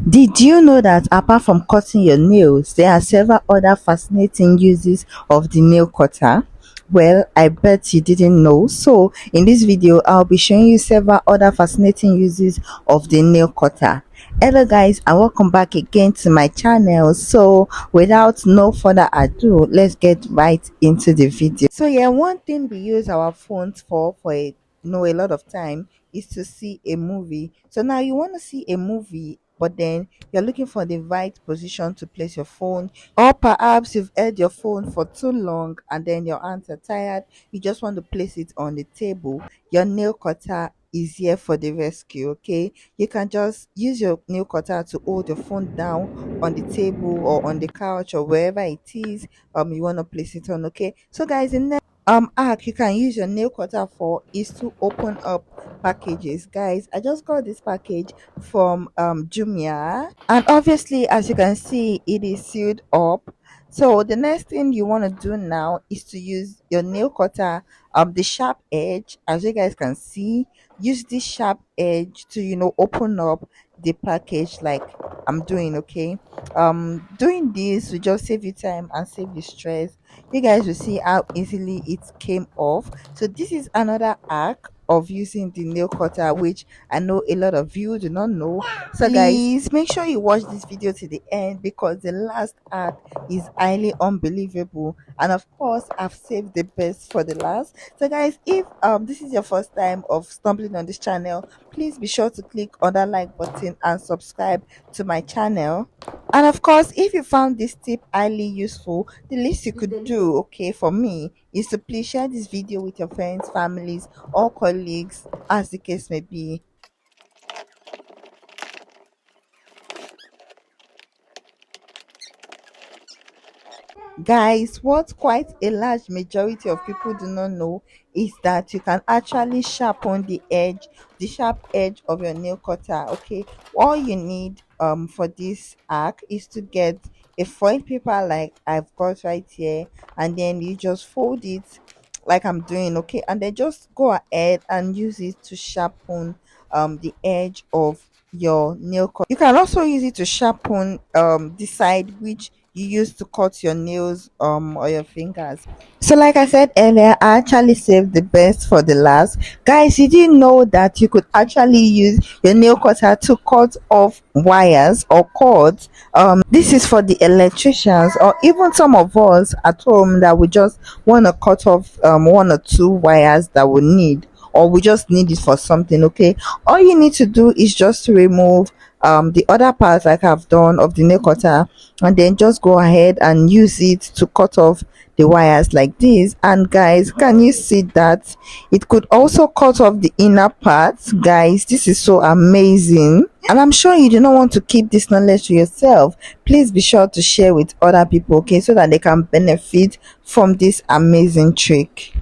Did you know that apart from cutting your nails, there are several other fascinating uses of the nail cutter? Well, I bet you didn't know. So, in this video, I'll be showing you several other fascinating uses of the nail cutter. Hello guys, and welcome back again to my channel. So, without no further ado, let's get right into the video. So, yeah, one thing we use our phones for a lot of time is to see a movie. So now you want to see a movie, but then you're looking for the right position to place your phone, or perhaps you've held your phone for too long and then your hands are tired. You just want to place it on the table. Your nail cutter is here for the rescue. Okay, you can just use your nail cutter to hold your phone down on the table or on the couch or wherever it is you want to place it on. Okay, so guys, the next arc you can use your nail cutter for is to open up packages. Guys, I just got this package from Jumia, and obviously as you can see it is sealed up. So the next thing you want to do now is to use your nail cutter, the sharp edge. As you guys can see, use this sharp edge to open up the package like I'm doing. Okay, doing this will just save you time and save you stress. You guys will see how easily it came off. So this is another hack of using the nail cutter, which I know a lot of you do not know. So guys, please make sure you watch this video to the end, because the last hack is highly unbelievable, and of course I've saved the best for the last. So guys, if this is your first time of stumbling on this channel, please be sure to click on that like button and subscribe to my channel. And of course, if you found this tip highly useful, the least you could do, okay, for me, is to please share this video with your friends, families, or colleagues, as the case may be. Guys, what quite a large majority of people do not know is that you can actually sharpen the sharp edge of your nail cutter. Okay, all you need for this arc is to get a foil paper like I've got right here, and then you just fold it like I'm doing. Okay, and then just go ahead and use it to sharpen the edge of your nail cut. You can also use it to sharpen the side which you use to cut your nails or your fingers. So like I said earlier, I actually saved the best for the last. Guys, you didn't know that you could actually use your nail cutter to cut off wires or cords. This is for the electricians, or even some of us at home that we just want to cut off one or two wires that we need, or we just need it for something. Okay, all you need to do is just to remove the other part like I've done of the nail cutter, and then just go ahead and use it to cut off the wires like this. And guys, can you see that it could also cut off the inner parts? Guys, this is so amazing, and I'm sure you do not want to keep this knowledge to yourself. Please be sure to share with other people, okay, so that they can benefit from this amazing trick.